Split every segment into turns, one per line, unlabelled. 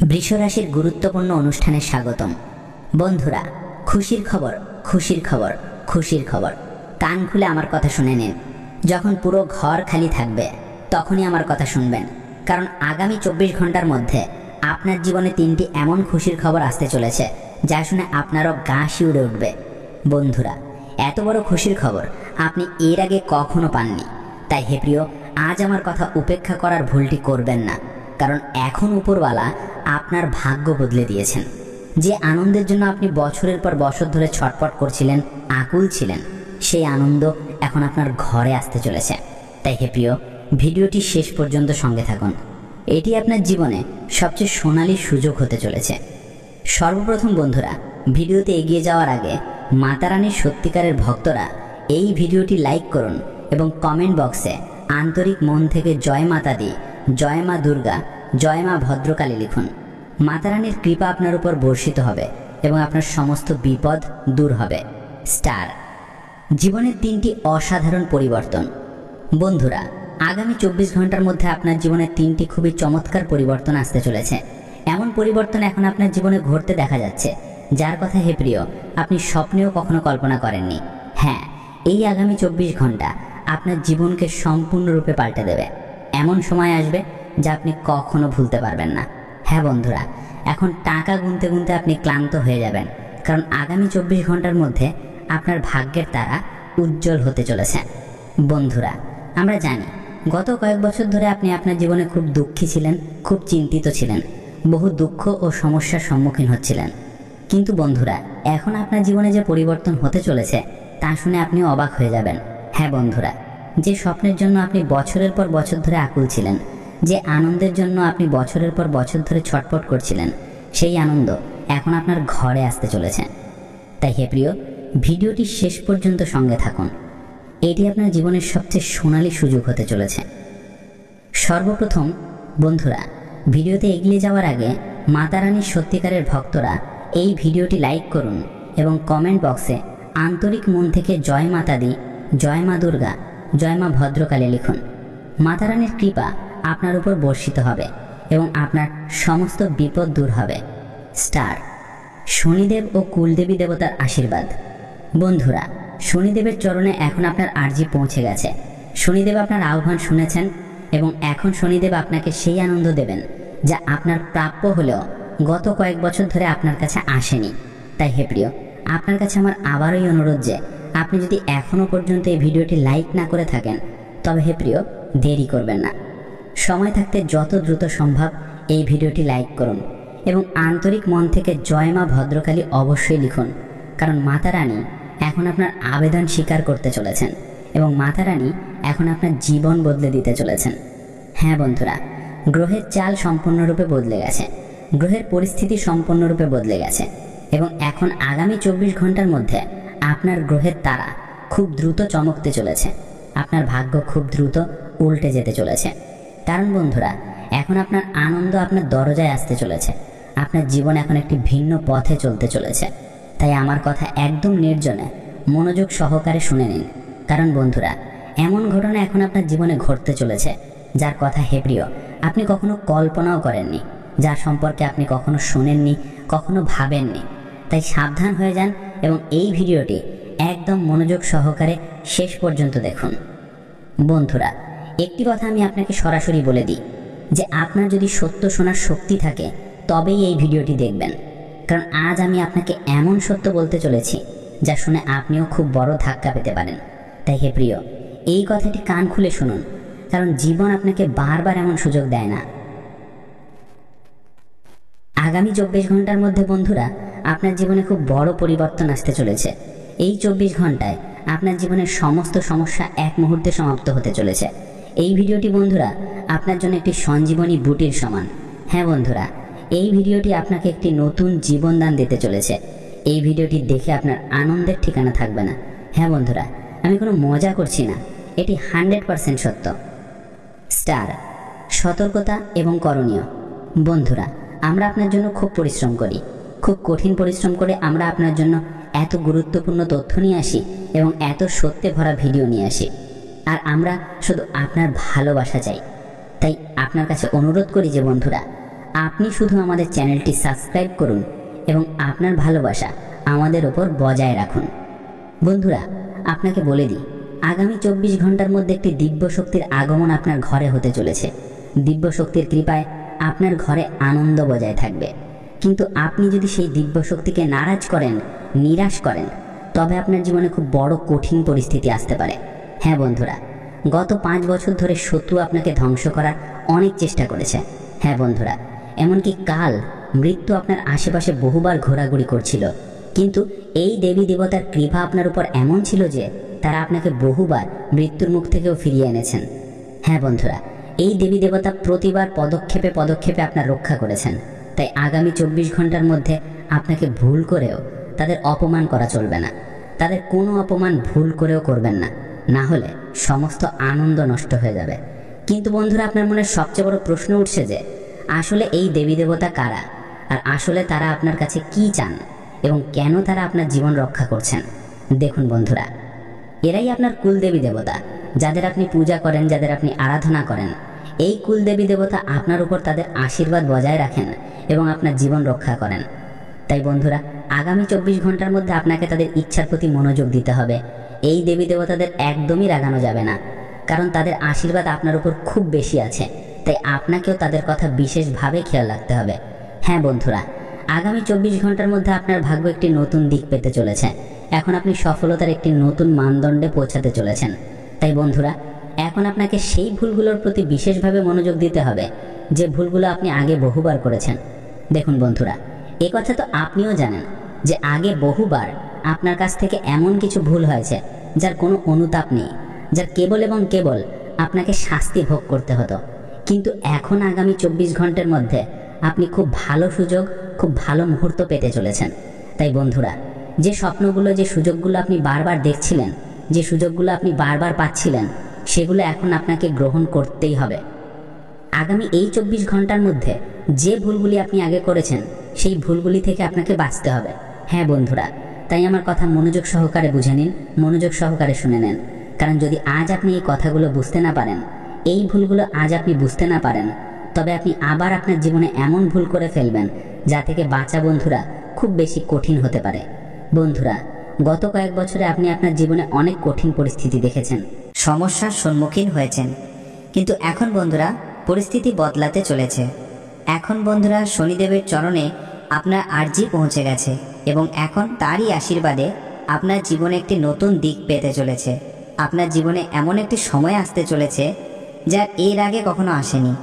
বৃষ রাশির গুরুত্বপূর্ণ অনুষ্ঠানে স্বাগতম। বন্ধুরা, খুশির খবর, খুশির খবর, খুশির খবর। কান খুলে আমার কথা শুনে নিন। যখন পুরো ঘর খালি থাকবে তখনই আমার কথা শুনবেন, কারণ আগামী 24 ঘন্টার মধ্যে আপনার জীবনে 3টি এমন খুশির খবর আসতে চলেছে যা শুনে আপনারও গা শিউরে উঠবে। বন্ধুরা, এত বড় খুশির খবর আপনি এর আগে কখনো পাননি। তাই হে প্রিয়, আজ আমার কথা উপেক্ষা করার ভুলটি করবেন না, কারণ এখন উপরওয়ালা আপনার ভাগ্য বদলে দিয়েছেন। যে আনন্দের জন্য আপনি বছরের পর বছর ধরে ছটফট করছিলেন, আকুল ছিলেন, সেই আনন্দ এখন আপনার ঘরে আসতে চলেছে। তাই হে প্রিয়, ভিডিওটি শেষ পর্যন্ত সঙ্গে থাকুন। এটি আপনার জীবনে সবচেয়ে সোনালী সুযোগ হতে চলেছে। সর্বপ্রথম বন্ধুরা, ভিডিওতে এগিয়ে যাওয়ার আগে মাতা রানীর সত্যিকারের ভক্তরা এই ভিডিওটি লাইক করুন এবং কমেন্ট বক্সে আন্তরিক মন থেকে জয় মাতা দি, জয় মা দুর্গা, জয় মা ভদ্রকালী লিখুন। মাতা রানীর কৃপা আপনার উপর বর্ষিত হবে এবং আপনার সমস্ত বিপদ দূর হবে। স্টার। জীবনের 3টি অসাধারণ পরিবর্তন। বন্ধুরা, আগামী 24 ঘন্টার মধ্যে আপনার জীবনে 3টি খুবই চমৎকার পরিবর্তন আসতে চলেছে। এমন পরিবর্তন এখন আপনার জীবনে ঘটতে দেখা যাচ্ছে যার কথা হে প্রিয় আপনি স্বপ্নেও কখনো কল্পনা করেননি। হ্যাঁ, এই আগামী 24 ঘন্টা আপনার জীবনকে সম্পূর্ণরূপে পাল্টে দেবে। এমন সময় আসবে যা আপনি কখনো ভুলতে পারবেন না। হ্যাঁ বন্ধুরা, এখন টাকা গুনতে গুনতে আপনি ক্লান্ত হয়ে যাবেন, কারণ আগামী 24 ঘন্টার মধ্যে আপনার ভাগ্যের তারা উজ্জ্বল হতে চলেছে। বন্ধুরা, আমরা জানি গত কয়েক বছর ধরে আপনি আপনার জীবনে খুব দুঃখী ছিলেন, খুব চিন্তিত ছিলেন, বহু দুঃখ ও সমস্যার সম্মুখীন হচ্ছিলেন। কিন্তু বন্ধুরা, এখন আপনার জীবনে যে পরিবর্তন হতে চলেছে তা শুনে আপনি অবাক হয়ে যাবেন। হ্যাঁ বন্ধুরা, যে স্বপ্নের জন্য আপনি বছরের পর বছর ধরে আকুল ছিলেন, যে আনন্দের জন্য আপনি বছরের পর বছর ধরে ছটফট করছিলেন, সেই আনন্দ এখন আপনার ঘরে আসতে চলেছে। তাই হে প্রিয়, ভিডিওটি শেষ পর্যন্ত সঙ্গে থাকুন। এটি আপনার জীবনের সবচেয়ে সোনালী সুযোগ হতে চলেছে। সর্বপ্রথম বন্ধুরা, ভিডিওতে এগিয়ে যাওয়ার আগে মাতা রানীর সত্যিকারের ভক্তরা এই ভিডিওটি লাইক করুন এবং কমেন্ট বক্সে আন্তরিক মন থেকে জয় মাতা দি, জয় মা দুর্গা, জয় মা ভদ্রকালী লিখুন। মাতা রানীর কৃপা আপনার উপর বর্ষিত হবে এবং আপনার সমস্ত বিপদ দূর হবে। স্টার। শনিদেব ও কুলদেবী দেবতার আশীর্বাদ। বন্ধুরা, শনিদেবের চরণে এখন আপনার আর্জি পৌঁছে গেছে। শনিদেব আপনার আহ্বান শুনেছেন এবং এখন শনিদেব আপনাকে সেই আনন্দ দেবেন যা আপনার প্রাপ্য হলেও গত কয়েক বছর ধরে আপনার কাছে আসেনি। তাই হে প্রিয়, আপনার কাছে আমার আবারই অনুরোধ যে আপনি যদি এখনও পর্যন্ত এই ভিডিওটি লাইক না করে থাকেন তবে হে প্রিয় দেরি করবেন না। সময় থাকতে যত দ্রুত সম্ভব এই ভিডিওটি লাইক করুন এবং আন্তরিক মন থেকে জয় মা ভদ্রকালী অবশ্যই লিখুন, কারণ মাতা রানী এখন আপনার আবেদন স্বীকার করতে চলেছেন এবং মাতা রানী এখন আপনার জীবন বদলে দিতে চলেছেন। হ্যাঁ বন্ধুরা, গ্রহের চাল সম্পূর্ণরূপে বদলে গেছে, গ্রহের পরিস্থিতি সম্পূর্ণরূপে বদলে গেছে এবং এখন আগামী 24 ঘন্টার মধ্যে আপনার গ্রহের তারা খুব দ্রুত চমকতে চলেছে। আপনার ভাগ্য খুব দ্রুত উল্টে যেতে চলেছে, কারণ বন্ধুরা এখন আপনার আনন্দ আপনার দরজায় আসতে চলেছে। আপনার জীবন এখন একটি ভিন্ন পথে চলতে চলেছে। তাই আমার কথা একদম নির্জনে মনোযোগ সহকারে শুনে নিন, কারণ বন্ধুরা এমন ঘটনা এখন আপনার জীবনে ঘটতে চলেছে যার কথা হে প্রিয় আপনি কখনো কল্পনাও করেননি, যার সম্পর্কে আপনি কখনো শোনেননি, কখনো ভাবেননি। তাই সাবধান হয়ে যান এবং এই ভিডিওটি একদম মনোযোগ সহকারে শেষ পর্যন্ত দেখুন। বন্ধুরা, একটি কথা আমি আপনাকে সরাসরি বলে দিই যে আপনার যদি সত্য শোনার শক্তি থাকে তবেই এই ভিডিওটি দেখবেন, কারণ আজ আমি আপনাকে এমন সত্য বলতে চলেছি যা শুনে আপনিও খুব বড় ধাক্কা পেতে পারেন। তাই হে প্রিয়, এই কথাটি কান খুলে শুনুন, কারণ জীবন আপনাকে বারবার এমন সুযোগ দেয় না। আগামী 24 ঘন্টার মধ্যে বন্ধুরা আপনার জীবনে খুব বড় পরিবর্তন আসতে চলেছে। এই 24 ঘন্টায় আপনার জীবনের সমস্ত সমস্যা এক মুহূর্তে সমাপ্ত হতে চলেছে। এই ভিডিওটি বন্ধুরা আপনার জন্য একটি সঞ্জীবনী বুটির সমান। হ্যাঁ বন্ধুরা, এই ভিডিওটি আপনাকে একটি নতুন জীবনদান দিতে চলেছে। এই ভিডিওটি দেখে আপনার আনন্দের ঠিকানা থাকবে না। হ্যাঁ বন্ধুরা, আমি কোনো মজা করছি না, এটি 100% সত্য। স্টার। সতর্কতা এবং করণীয়। বন্ধুরা, আমরা আপনার জন্য খুব পরিশ্রম করি, খুব কঠিন পরিশ্রম করে আমরা আপনার জন্য এত গুরুত্বপূর্ণ তথ্য নিয়ে আসি এবং এত সত্যে ভরা ভিডিও নিয়ে আসি, আর আমরা শুধু আপনার ভালোবাসা চাই। তাই আপনার কাছে অনুরোধ করি যে বন্ধুরা আপনি শুধু আমাদের চ্যানেলটি সাবস্ক্রাইব করুন এবং আপনার ভালোবাসা আমাদের ওপর বজায় রাখুন। বন্ধুরা, আপনাকে বলে দিই, আগামী 24 ঘন্টার মধ্যে একটি দিব্য শক্তির আগমন আপনার ঘরে হতে চলেছে। দিব্য শক্তির কৃপায় আপনার ঘরে আনন্দ বজায় থাকবে। কিন্তু আপনি যদি সেই দিব্য শক্তিকে নারাজ করেন, নিরাশ করেন, তবে আপনার জীবনে খুব বড় কঠিন পরিস্থিতি আসতে পারে। হ্যাঁ বন্ধুরা, গত 5 বছর ধরে শত্রু আপনাকে ধ্বংস করার অনেক চেষ্টা করেছে। হ্যাঁ বন্ধুরা, এমনকি কাল মৃত্যু আপনার আশেপাশে বহুবার ঘোরাঘুরি করছিল, কিন্তু এই দেবী দেবতার কৃপা আপনার উপর এমন ছিল যে তারা আপনাকে বহুবার মৃত্যুর মুখ থেকেও ফিরিয়ে এনেছেন। হ্যাঁ বন্ধুরা, এই দেবী দেবতা প্রতিবার পদক্ষেপে পদক্ষেপে আপনার রক্ষা করেছেন। তাই আগামী 24 ঘন্টার মধ্যে আপনাকে ভুল করেও তাদের অপমান করা চলবে না। তাদের কোনো অপমান ভুল করেও করবেন না, না হলে সমস্ত আনন্দ নষ্ট হয়ে যাবে। কিন্তু বন্ধুরা, আপনার মনে সবচেয়ে বড় প্রশ্ন উঠছে যে আসলে এই দেবী দেবতা কারা, আর আসলে তারা আপনার কাছে কি চান এবং কেন তারা আপনার জীবন রক্ষা করছেন। দেখুন বন্ধুরা, এরাই আপনার কুলদেবী দেবতা, যাদের আপনি পূজা করেন, যাদের আপনি আরাধনা করেন। এই কুলদেবী দেবতা আপনার উপর তাদের আশীর্বাদ বজায় রাখেন এবং আপনার জীবন রক্ষা করেন। তাই বন্ধুরা, আগামী 24 ঘন্টার মধ্যে আপনাকে তাদের ইচ্ছার প্রতি মনোযোগ দিতে হবে। এই দেবী দেবতাদের একদমই রাগানো যাবে না, কারণ তাদের আশীর্বাদ আপনার উপর খুব বেশি আছে। তাই আপনাকেও তাদের কথা বিশেষভাবে খেয়াল রাখতে হবে। হ্যাঁ বন্ধুরা, আগামী 24 ঘন্টার মধ্যে আপনার ভাগ্য একটি নতুন দিক পেতে চলেছে। এখন আপনি সফলতার একটি নতুন মানদণ্ডে পৌঁছাতে চলেছেন। তাই বন্ধুরা, এখন আপনাকে সেই ভুলগুলোর প্রতি বিশেষভাবে মনোযোগ দিতে হবে যে ভুলগুলো আপনি আগে বহুবার করেছেন। দেখুন বন্ধুরা, এ কথা তো আপনিও জানেন যে আগে বহুবার আপনার কাছ থেকে এমন কিছু ভুল হয়েছে যার কোনো অনুতাপ নেই, যার কেবল এবং কেবল আপনাকে শাস্তি ভোগ করতে হতো। কিন্তু এখন আগামী 24 ঘন্টার মধ্যে আপনি খুব ভালো সুযোগ, খুব ভালো মুহূর্ত পেতে চলেছেন। তাই বন্ধুরা, যে স্বপ্নগুলো, যে সুযোগগুলো আপনি বারবার দেখছিলেন, যে সুযোগগুলো আপনি বারবার পাচ্ছিলেন, সেগুলো এখন আপনাকে গ্রহণ করতেই হবে। আগামী এই 24 ঘন্টার মধ্যে যে ভুলগুলি আপনি আগে করেছেন, সেই ভুলগুলি থেকে আপনাকে বাঁচতে হবে। হ্যাঁ বন্ধুরা, তাই আমার কথা মনোযোগ সহকারে বুঝে নিন, মনোযোগ সহকারে শুনে নেন। কারণ যদি আজ আপনি এই কথাগুলো বুঝতে না পারেন, এই ভুলগুলো আজ আপনি বুঝতে না পারেন, তবে আপনি আবার আপনার জীবনে এমন ভুল করে ফেলবেন যা থেকে বাঁচা বন্ধুরা খুব বেশি কঠিন হতে পারে। বন্ধুরা, গত কয়েক বছরে আপনি আপনার জীবনে অনেক কঠিন পরিস্থিতি দেখেছেন, সমস্যার সম্মুখীন হয়েছেন। কিন্তু এখন বন্ধুরা, পরিস্থিতি বদলাতে চলেছে। এখন বন্ধুরা, শনিদেবের চরণে আপনার আর্জি পৌঁছে গেছে এবং এখন তারই আশীর্বাদে আপনার জীবনে একটি নতুন দিক পেতে চলেছে। আপনার জীবনে এমন একটি সময় আসতে চলেছে যা এর আগে কখনো আসেনি।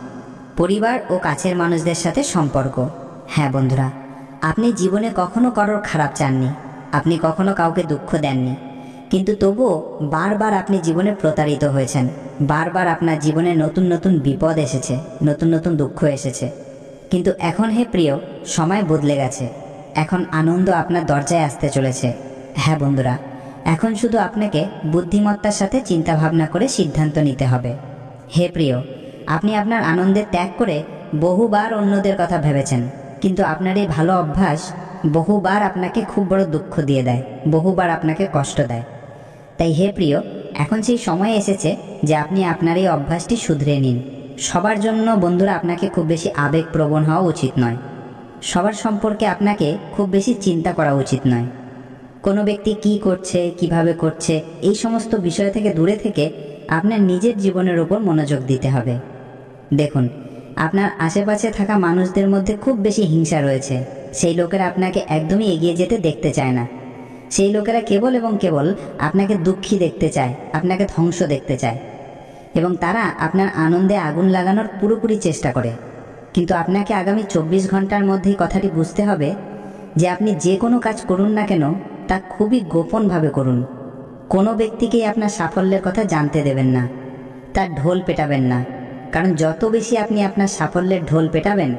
পরিবার ও কাছের মানুষদের সাথে সম্পর্ক। হ্যাঁ বন্ধুরা, আপনি জীবনে কখনো কারোর খারাপ চাননি, আপনি কখনো কাউকে দুঃখ দেননি, কিন্তু তবুও বারবার আপনি জীবনে প্রতারিত হয়েছেন। বারবার আপনার জীবনে নতুন নতুন বিপদ এসেছে, নতুন নতুন দুঃখ এসেছে। কিন্তু এখন হে প্রিয়, সময় বদলে গেছে। এখন আনন্দ আপনার দরজায় আসতে চলেছে। হ্যাঁ বন্ধুরা, এখন শুধু আপনাকে বুদ্ধিমত্তার সাথে চিন্তা ভাবনা করে সিদ্ধান্ত নিতে হবে। হে প্রিয়, আপনি আপনার আনন্দের ত্যাগ করে বহুবার অন্যদের কথা ভেবেছেন, কিন্তু আপনার এই ভালো অভ্যাস বহুবার আপনাকে খুব বড় দুঃখ দিয়ে দেয়, বহুবার আপনাকে কষ্ট দেয়। তাই হে প্রিয়, এখন সেই সময় এসেছে যে আপনি আপনার এই অভ্যাসটি শুধরে নিন। সবার জন্য বন্ধুরা আপনাকে খুব বেশি আবেগপ্রবণ হওয়া উচিত নয়। সবার সম্পর্কে আপনাকে খুব বেশি চিন্তা করা উচিত নয়। কোনো ব্যক্তি কি করছে, কিভাবে করছে, এই সমস্ত বিষয় থেকে দূরে থেকে আপনার নিজের জীবনের উপর মনোযোগ দিতে হবে। দেখুন, আপনার আশেপাশে থাকা মানুষদের মধ্যে খুব বেশি হিংসা রয়েছে। সেই লোকেরা আপনাকে একদমই এগিয়ে যেতে দেখতে চায় না। সেই লোকেরা কেবল এবং কেবল আপনাকে দুঃখী দেখতে চায়, আপনাকে ধ্বংস দেখতে চায়, এবং তারা আপনার আনন্দে আগুন লাগানোর পুরোপুরি চেষ্টা করে। কিন্তু আপনাকে আগামী 24 ঘন্টার মধ্যেই কথাটি বুঝতে হবে যে আপনি যে কোনো কাজ করুন না কেন, তা খুবই গোপনভাবে করুন। কোনো ব্যক্তিকেই আপনার সাফল্যের কথা জানতে দেবেন না, তার ঢোল পেটাবেন না। কারণ যত বেশি আপনি আপনার সাফল্যের ঢোল পেটাবেন,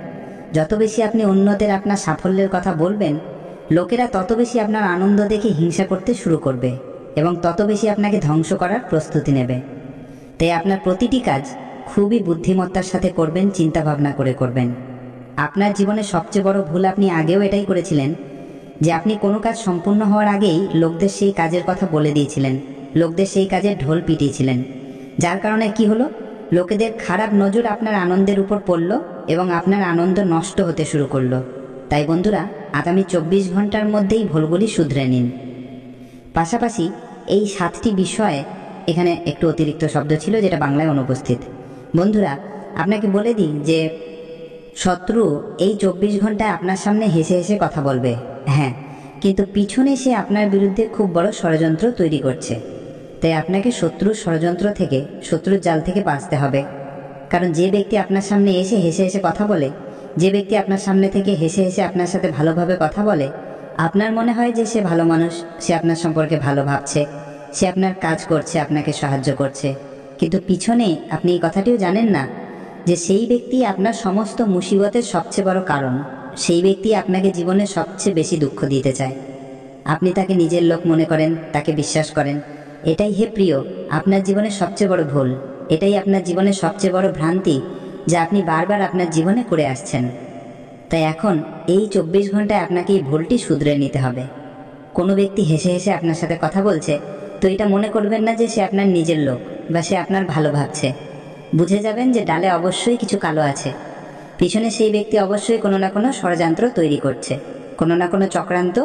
যত বেশি আপনি অন্যদের আপনার সাফল্যের কথা বলবেন, লোকেরা তত বেশি আপনার আনন্দ দেখে হিংসা করতে শুরু করবে এবং তত বেশি আপনাকে ধ্বংস করার প্রস্তুতি নেবে। তাই আপনার প্রতিটি কাজ খুবই বুদ্ধিমত্তার সাথে করবেন, চিন্তা ভাবনা করে করবেন। আপনার জীবনে সবচেয়ে বড় ভুল আপনি আগেও এটাই করেছিলেন যে আপনি কোনো কাজ সম্পূর্ণ হওয়ার আগেই লোকদের সেই কাজের কথা বলে দিয়েছিলেন, লোকদের সেই কাজের ঢোল পিটিয়েছিলেন। যার কারণে কি হলো, লোকেদের খারাপ নজর আপনার আনন্দের উপর পড়ল এবং আপনার আনন্দ নষ্ট হতে শুরু করলো। তাই বন্ধুরা, আগামী 24 ঘন্টার মধ্যেই ভুলগুলি শুধরে নিন। পাশাপাশি এই 7টি বিষয়ে এখানে একটু অতিরিক্ত শব্দ ছিল যেটা বাংলায় অনুপস্থিত। বন্ধুরা, আপনাকে বলে দিই যে শত্রু এই 24 ঘন্টায় আপনার সামনে হেসে হেসে কথা বলবে, হ্যাঁ, কিন্তু পিছনে সে আপনার বিরুদ্ধে খুব বড় ষড়যন্ত্র তৈরি করছে। তাই আপনাকে শত্রুর ষড়যন্ত্র থেকে, শত্রুর জাল থেকে বাঁচতে হবে। কারণ যে ব্যক্তি আপনার সামনে এসে হেসে হেসে কথা বলে, যে ব্যক্তি আপনার সামনে থেকে হেসে হেসে আপনার সাথে ভালোভাবে কথা বলে, আপনার মনে হয় যে সে ভালো মানুষ, সে আপনার সম্পর্কে ভালো ভাবছে, সে আপনার কাজ করছে, আপনাকে সাহায্য করছে, কিন্তু পিছনে আপনি এই কথাটিও জানেন না যে সেই ব্যক্তি আপনার সমস্ত মুসিবতের সবচেয়ে বড় কারণ। সেই ব্যক্তি আপনাকে জীবনে সবচেয়ে বেশি দুঃখ দিতে চায়। আপনি তাকে নিজের লোক মনে করেন, তাকে বিশ্বাস করেন। এটাই হে প্রিয় আপনার জীবনের সবচেয়ে বড় ভুল, এটাই আপনার জীবনের সবচেয়ে বড় ভ্রান্তি যা আপনি বারবার আপনার জীবনে করে আসছেন। তাই এখন এই 24 ঘন্টায় আপনাকে এই ভুলটি শুধরে নিতে হবে। কোনো ব্যক্তি হেসে হেসে আপনার সাথে কথা বলছে, তো এটা মনে করবেন না যে সে আপনার নিজের লোক বা সে আপনার ভালো ভাবছে। বুঝে যাবেন যে ডালে অবশ্যই কিছু কালো আছে। পিছনে সেই ব্যক্তি অবশ্যই কোনো না কোনো ষড়যন্ত্র তৈরি করছে, কোনো না কোনো চক্রান্ত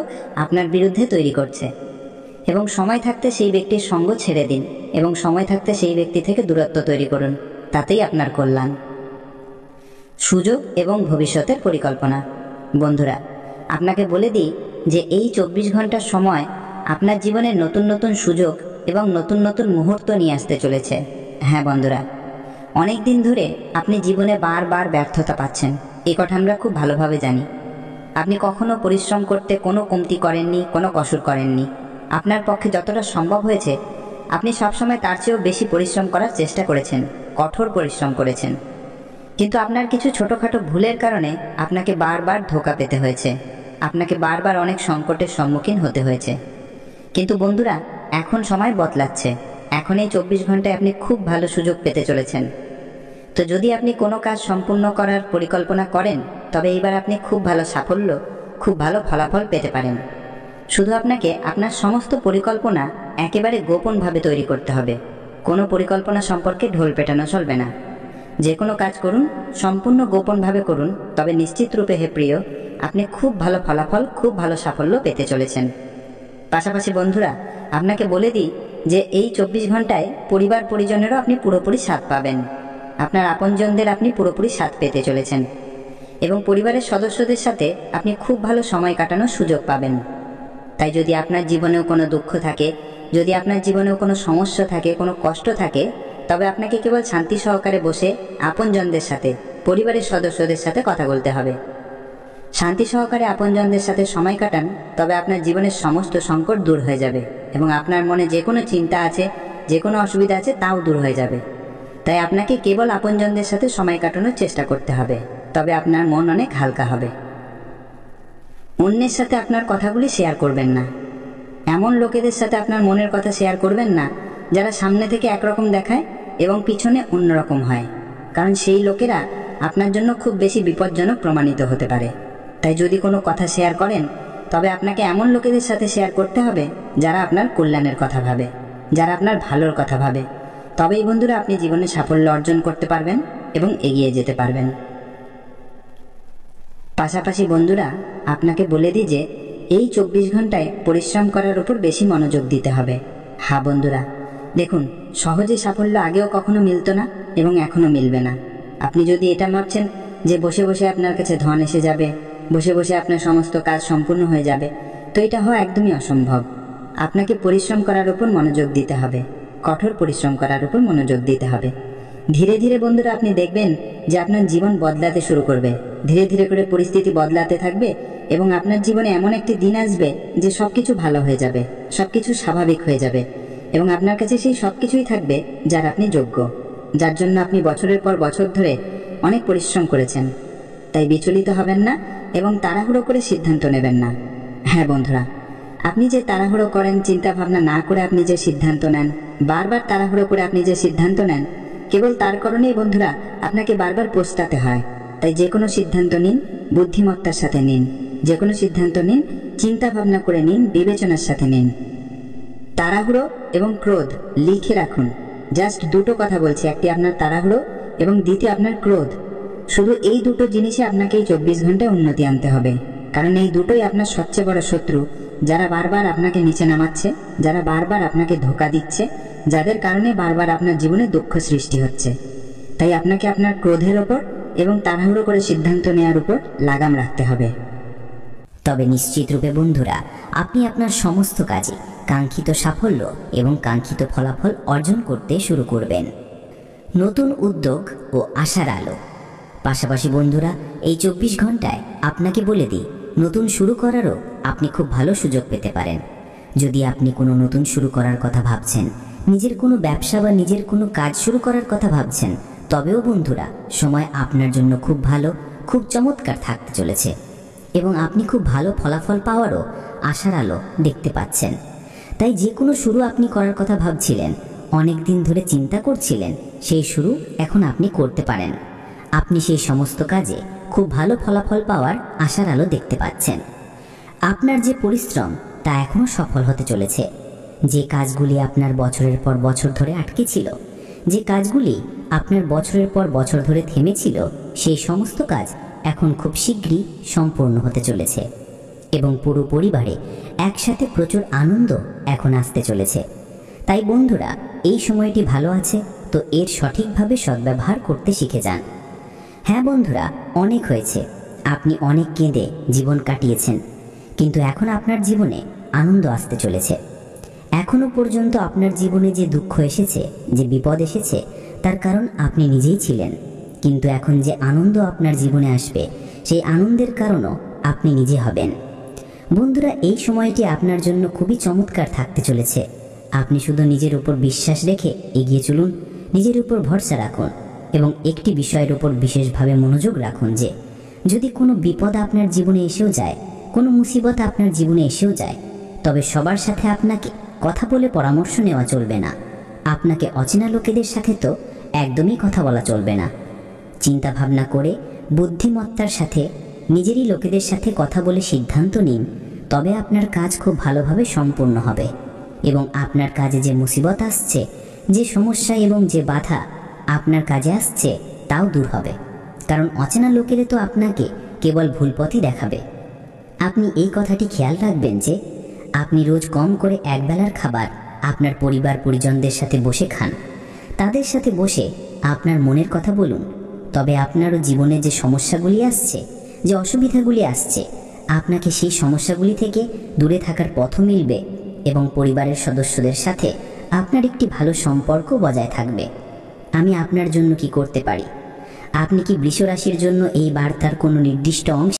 আপনার বিরুদ্ধে তৈরি করছে। এবং সময় থাকতে সেই ব্যক্তির সঙ্গ ছেড়ে দিন এবং সময় থাকতে সেই ব্যক্তি থেকে দূরত্ব তৈরি করুন, তাতেই আপনার কল্যাণ। সুযোগ এবং ভবিষ্যতের পরিকল্পনা। বন্ধুরা, আপনাকে বলে দিই যে এই 24 ঘন্টার সময় আপনার জীবনে নতুন নতুন সুযোগ এবং নতুন নতুন মুহূর্ত নিয়ে আসতে চলেছে। হ্যাঁ বন্ধুরা, অনেক দিন ধরে আপনি জীবনে বারবার ব্যর্থতা পাচ্ছেন, এই কথা আমরা খুব ভালোভাবে জানি। আপনি কখনো পরিশ্রম করতে কোনো কমতি করেননি, কোনো কসুর করেননি। আপনার পক্ষে যতটা সম্ভব হয়েছে আপনি সবসময় তার চেয়েও বেশি পরিশ্রম করার চেষ্টা করেছেন, কঠোর পরিশ্রম করেছেন। কিন্তু আপনার কিছু ছোটোখাটো ভুলের কারণে আপনাকে বারবার ধোঁকা পেতে হয়েছে, আপনাকে বারবার অনেক সংকটের সম্মুখীন হতে হয়েছে। কিন্তু বন্ধুরা, এখন সময় বদলাচ্ছে। এখন এই 24 ঘন্টায় আপনি খুব ভালো সুযোগ পেতে চলেছেন। তো যদি আপনি কোনো কাজ সম্পূর্ণ করার পরিকল্পনা করেন, তবে এইবার আপনি খুব ভালো সাফল্য, খুব ভালো ফলাফল পেতে পারেন। শুধু আপনাকে আপনার সমস্ত পরিকল্পনা একেবারে গোপনভাবে তৈরি করতে হবে। কোনো পরিকল্পনা সম্পর্কে ঢোল পেটানো চলবে না। যে কোনো কাজ করুন সম্পূর্ণ গোপনভাবে করুন, তবে নিশ্চিত রূপে হে প্রিয় আপনি খুব ভালো ফলাফল, খুব ভালো সাফল্য পেতে চলেছেন। পাশাপাশি বন্ধুরা, আপনাকে বলে দিই যে এই 24 ঘন্টায় পরিবার পরিজনেরও আপনি পুরোপুরি স্বাদ পাবেন। আপনার আপনজনদের আপনি পুরোপুরি স্বাদ পেতে চলেছেন এবং পরিবারের সদস্যদের সাথে আপনি খুব ভালো সময় কাটানোর সুযোগ পাবেন। তাই যদি আপনার জীবনেও কোনো দুঃখ থাকে, যদি আপনার জীবনেও কোনো সমস্যা থাকে, কোনো কষ্ট থাকে, তবে আপনাকে কেবল শান্তি সহকারে বসে আপনজনদের সাথে, পরিবারের সদস্যদের সাথে কথা বলতে হবে। শান্তি সহকারে আপনজনদের সাথে সময় কাটান, তবে আপনার জীবনের সমস্ত সংকট দূর হয়ে যাবে এবং আপনার মনে যে কোনো চিন্তা আছে, যে কোনো অসুবিধা আছে, তাও দূর হয়ে যাবে। তাই আপনাকে কেবল আপনজনদের সাথে সময় কাটানোর চেষ্টা করতে হবে, তবে আপনার মন অনেক হালকা হবে। অন্যের সাথে আপনার কথাগুলি শেয়ার করবেন না। এমন লোকেদের সাথে আপনার মনের কথা শেয়ার করবেন না যারা সামনে থেকে একরকম দেখায় এবং পিছনে অন্যরকম হয়, কারণ সেই লোকেরা আপনার জন্য খুব বেশি বিপজ্জনক প্রমাণিত হতে পারে। তাই যদি কোনো কথা শেয়ার করেন, তবে আপনাকে এমন লোকেদের সাথে শেয়ার করতে হবে যারা আপনার কল্যাণের কথা ভাবে, যারা আপনার ভালোর কথা ভাবে। তবেই বন্ধুরা আপনি জীবনে সাফল্য অর্জন করতে পারবেন এবং এগিয়ে যেতে পারবেন। পাশাপাশি বন্ধুরা, আপনাকে বলে দিই যে এই 24 ঘন্টায় পরিশ্রম করার উপর বেশি মনোযোগ দিতে হবে। হ্যাঁ বন্ধুরা, দেখুন, সহজে সাফল্য আগেও কখনো মিলত না এবং এখনও মিলবে না। আপনি যদি এটা ভাবছেন যে বসে বসে আপনার কাছে ধন এসে যাবে, বসে বসে আপনার সমস্ত কাজ সম্পূর্ণ হয়ে যাবে, তো এটা হওয়া একদমই অসম্ভব। আপনাকে পরিশ্রম করার উপর মনোযোগ দিতে হবে, কঠোর পরিশ্রম করার উপর মনোযোগ দিতে হবে। ধীরে ধীরে বন্ধুরা আপনি দেখবেন যে আপনার জীবন বদলাতে শুরু করবে, ধীরে ধীরে করে পরিস্থিতি বদলাতে থাকবে এবং আপনার জীবনে এমন একটি দিন আসবে যে সবকিছু ভালো হয়ে যাবে, সবকিছু স্বাভাবিক হয়ে যাবে এবং আপনার কাছে সেই সবকিছুই থাকবে যার আপনি যোগ্য, যার জন্য আপনি বছরের পর বছর ধরে অনেক পরিশ্রম করেছেন। তাই বিচলিত হবেন না এবং তাড়াহুড়ো করে সিদ্ধান্ত নেবেন না। হ্যাঁ বন্ধুরা, আপনি যে তাড়াহুড়ো করেন, চিন্তা ভাবনা না করে আপনি যে সিদ্ধান্ত নেন, বারবার তাড়াহুড়ো করে আপনি যে সিদ্ধান্ত নেন, কেবল তার কারণেই বন্ধুরা আপনাকে বারবার পস্তাতে হয়। তাই যে কোনো সিদ্ধান্ত নিন বুদ্ধিমত্তার সাথে নিন, যে কোনো সিদ্ধান্ত নিন চিন্তা ভাবনা করে নিন, বিবেচনার সাথে নিন। তাড়াহুড়ো এবং ক্রোধ লিখে রাখুন। জাস্ট দুটো কথা বলছি, একটি আপনার তাড়াহুড়ো এবং দ্বিতীয় আপনার ক্রোধ।
শুধু এই দুটো জিনিসে আপনাকে এই 24 ঘন্টায় উন্নতি আনতে হবে, কারণ এই দুটোই আপনার সবচেয়ে বড় শত্রু, যারা বারবার আপনাকে নিচে নামাচ্ছে, যারা বারবার আপনাকে ধোঁকা দিচ্ছে, যাদের কারণে বারবার আপনার জীবনে দুঃখ সৃষ্টি হচ্ছে। তাই আপনাকে আপনার ক্রোধের ওপর এবং তাড়াহুড়ো করে সিদ্ধান্ত নেওয়ার উপর লাগাম রাখতে হবে।
তবে নিশ্চিত রূপে বন্ধুরা, আপনি আপনার সমস্ত কাজে কাঙ্ক্ষিত সাফল্য এবং কাঙ্ক্ষিত ফলাফল অর্জন করতে শুরু করবেন। নতুন উদ্যোগ ও আশার আলো। পাশাপাশি বন্ধুরা, এই 24 ঘন্টায় আপনাকে বলে দিই, নতুন শুরু করারও আপনি খুব ভালো সুযোগ পেতে পারেন। যদি আপনি কোনো নতুন শুরু করার কথা ভাবছেন, নিজের কোনো ব্যবসা বা নিজের কোনো কাজ শুরু করার কথা ভাবছেন, তবেও বন্ধুরা সময় আপনার জন্য খুব ভালো, খুব চমৎকার থাকতে চলেছে এবং আপনি খুব ভালো ফলাফল পাওয়ারও আশার আলো দেখতে পাচ্ছেন। তাই যে কোনো শুরু আপনি করার কথা ভাবছিলেন, অনেক দিন ধরে চিন্তা করছিলেন, সেই শুরু এখন আপনি করতে পারেন। আপনি সেই সমস্ত কাজে খুব ভালো ফলাফল পাওয়ার আশার আলো দেখতে পাচ্ছেন। আপনার যে পরিশ্রম তা এখনও সফল হতে চলেছে। যে কাজগুলি আপনার বছরের পর বছর ধরে আটকে ছিল, যে কাজগুলি আপনার বছরের পর বছর ধরে থেমেছিল, সেই সমস্ত কাজ এখন খুব শীঘ্রই সম্পূর্ণ হতে চলেছে এবং পুরো পরিবারে একসাথে প্রচুর আনন্দ এখন আসতে চলেছে। তাই বন্ধুরা, এই সময়টি ভালো আছে, তো এর সঠিকভাবে সদ্ব্যবহার করতে শিখে যান। হ্যাঁ বন্ধুরা, অনেক হয়েছে, আপনি অনেক কেঁদে জীবন কাটিয়েছেন, কিন্তু এখন আপনার জীবনে আনন্দ আসতে চলেছে। এখনো পর্যন্ত আপনার জীবনে যে দুঃখ এসেছে, যে বিপদ এসেছে, তার কারণ আপনি নিজেই ছিলেন, কিন্তু এখন যে আনন্দ আপনার জীবনে আসবে, সেই আনন্দের কারণও আপনি নিজে হবেন। বন্ধুরা, এই সময়টি আপনার জন্য খুবই চমৎকার থাকতে চলেছে। আপনি শুধু নিজের উপর বিশ্বাস রেখে এগিয়ে চলুন, নিজের উপর ভরসা রাখুন এবং একটি বিষয়ের উপর বিশেষভাবে মনোযোগ রাখুন যে যদি কোনো বিপদ আপনার জীবনে এসেও যায়, কোনো মুসিবত আপনার জীবনে এসেও যায়, তবে সবার সাথে আপনাকে কথা বলে পরামর্শ নেওয়া চলবে না। আপনাকে অচেনা লোকেদের সাথে তো একদমই কথা বলা চলবে না। চিন্তা ভাবনা করে বুদ্ধিমত্তার সাথে নিজেরই লোকেদের সাথে কথা বলে সিদ্ধান্ত নিন, তবে আপনার কাজ খুব ভালোভাবে সম্পূর্ণ হবে এবং আপনার কাজে যে মুসিবত আসছে, যে সমস্যা এবং যে বাধা আপনার কাজে আসছে, তাও দূর হবে, কারণ অচেনা লোকেরা তো আপনাকে কেবল ভুল পথই দেখাবে। আপনি এই কথাটি খেয়াল রাখবেন যে আপনি রোজ কম করে একবেলার খাবার আপনার পরিবার পরিজনদের সাথে বসে খান। তাদের সাথে বসে আপনার মনের কথা বলুন, তবে আপনারও জীবনে যে সমস্যাগুলি আসছে, যে অসুবিধাগুলি আসছে, আপনাকে সেই সমস্যাগুলি থেকে দূরে থাকার পথও মিলবে এবং পরিবারের সদস্যদের সাথে আপনার একটি ভালো সম্পর্ক বজায় থাকবে। আমি আপনার জন্য কি করতে পারি? আপনি কি বৃষ রাশির জন্য এই বার্তার কোনো নির্দিষ্ট অংশ